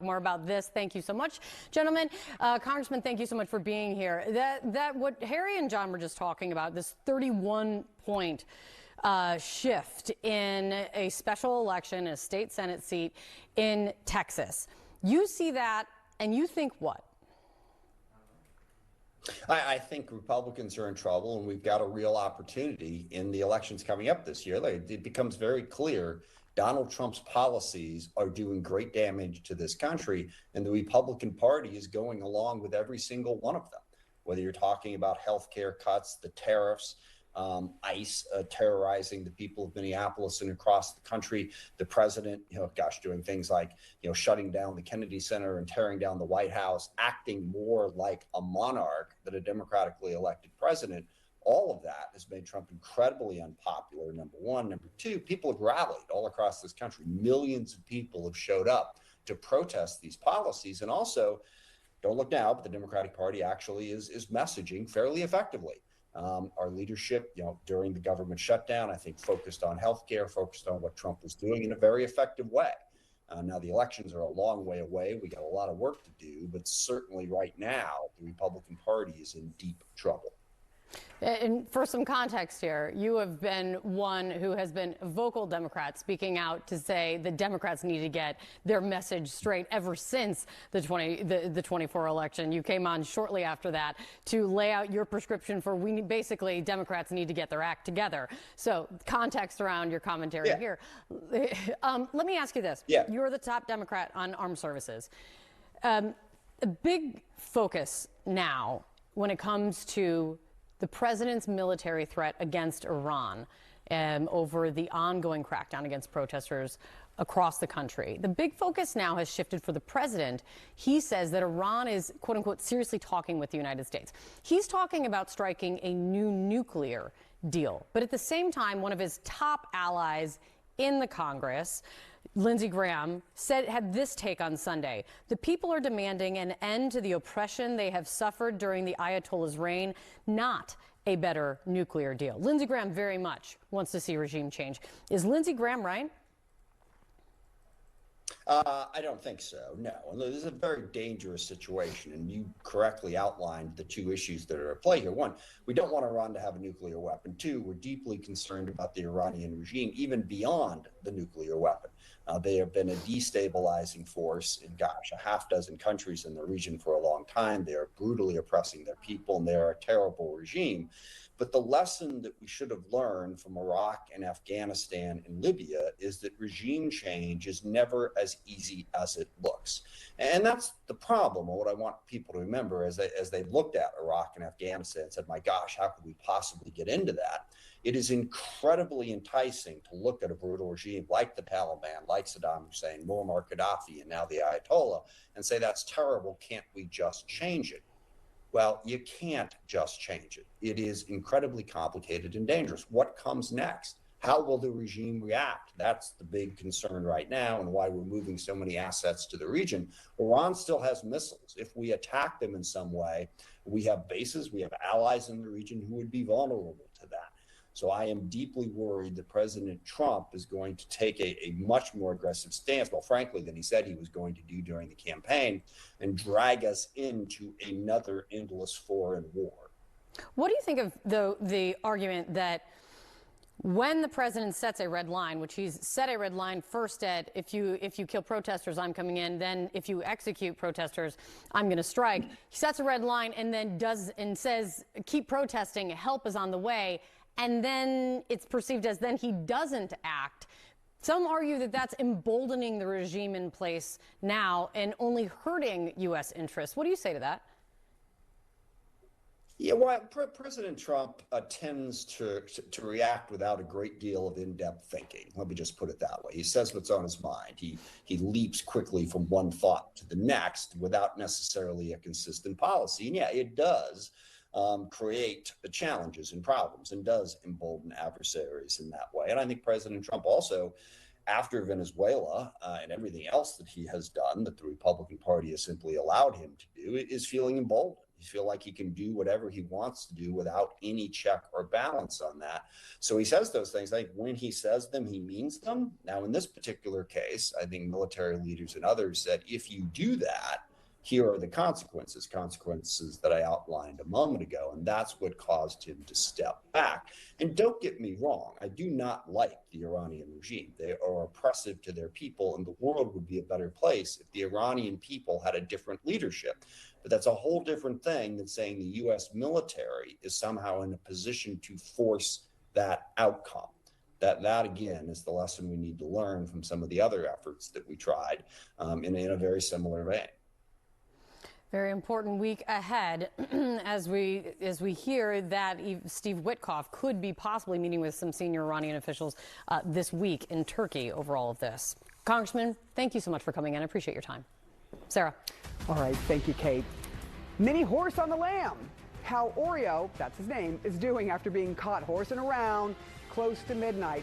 More about this. Thank you so much, gentlemen. Congressman, thank you so much for being here. That what Harry and John were just talking about, this 31-point shift in a special election, a state Senate seat in Texas. You see that and you think what? I think Republicans are in trouble, and we've got a real opportunity in the elections coming up this year. It becomes very clear Donald Trump's policies are doing great damage to this country, and the Republican Party is going along with every single one of them. Whether you're talking about health care cuts, the tariffs, ICE terrorizing the people of Minneapolis and across the country, the president, doing things like, shutting down the Kennedy Center and tearing down the White House, acting more like a monarch than a democratically elected president. All of that has made Trump incredibly unpopular, number one. Number two, people have rallied all across this country. Millions of people have showed up to protest these policies. And also, don't look now, but the Democratic Party actually is messaging fairly effectively. Our leadership, during the government shutdown, I think focused on healthcare, focused on what Trump was doing in a very effective way. Now, the elections are a long way away. We got a lot of work to do, but certainly right now, the Republican Party is in deep trouble. And for some context here, you have been one who has been a vocal Democrat speaking out to say the Democrats need to get their message straight ever since the 24 election. You came on shortly after that to lay out your prescription for basically Democrats need to get their act together. So context around your commentary here. Let me ask you this. You're the top Democrat on armed services. A big focus now when it comes to the president's military threat against Iran over the ongoing crackdown against protesters across the country. The big focus now has shifted for the president. He says that Iran is, quote unquote, seriously talking with the United States. He's talking about striking a new nuclear deal. But at the same time, one of his top allies in the Congress, Lindsey Graham, had this take on Sunday. The people are demanding an end to the oppression they have suffered during the Ayatollah's reign, not a better nuclear deal. Lindsey Graham very much wants to see regime change. Is Lindsey Graham right? I don't think so, no. And this is a very dangerous situation, and you correctly outlined the two issues that are at play here. One, we don't want Iran to have a nuclear weapon. Two, we're deeply concerned about the Iranian regime, even beyond the nuclear weapon. They have been a destabilizing force in, a half dozen countries in the region for a long time. They are brutally oppressing their people, and they are a terrible regime. But the lesson that we should have learned from Iraq and Afghanistan and Libya is that regime change is never as easy as it looks. And that's the problem. What I want people to remember as they've looked at Iraq and Afghanistan and said, my gosh, how could we possibly get into that? It is incredibly enticing to look at a brutal regime like the Taliban, like Saddam Hussein, Muammar Gaddafi, and now the Ayatollah, and say, that's terrible. Can't we just change it? Well, you can't just change it. It is incredibly complicated and dangerous. What comes next? How will the regime react? That's the big concern right now, and why we're moving so many assets to the region. Iran still has missiles. If we attack them in some way, we have bases, we have allies in the region who would be vulnerable to that. So I am deeply worried that President Trump is going to take a much more aggressive stance, well, frankly, than he said he was going to do during the campaign, and drag us into another endless foreign war. What do you think of the argument that when the president sets a red line, which he's set a red line first at if you kill protesters, I'm coming in, then if you execute protesters, I'm going to strike. He sets a red line and then says, keep protesting, help is on the way. And then it's perceived as then he doesn't act. Some argue that that's emboldening the regime in place now and only hurting U.S. interests. What do you say to that? Yeah, well, President Trump tends to react without a great deal of in-depth thinking. Let me just put it that way. He says what's on his mind. He leaps quickly from one thought to the next without necessarily a consistent policy. And yeah, it does create challenges and problems and does embolden adversaries in that way. And I think President Trump also, after Venezuela and everything else that he has done that the Republican Party has simply allowed him to do, is feeling emboldened. You feel like he can do whatever he wants to do without any check or balance on that. So he says those things. I think when he says them, he means them. Now, in this particular case, I think military leaders and others said, if you do that, here are the consequences that I outlined a moment ago. And that's what caused him to step back. And don't get me wrong, I do not like the Iranian regime. They are oppressive to their people, and the world would be a better place if the Iranian people had a different leadership. But that's a whole different thing than saying the U.S. military is somehow in a position to force that outcome. That again is the lesson we need to learn from some of the other efforts that we tried in a very similar vein. Very important week ahead as we hear that Steve Witkoff could be possibly meeting with some senior Iranian officials this week in Turkey over all of this. Congressman, thank you so much for coming in. I appreciate your time. Sarah. All right. Thank you, Kate. Mini horse on the lam. How Oreo, that's his name, is doing after being caught horsing around close to midnight.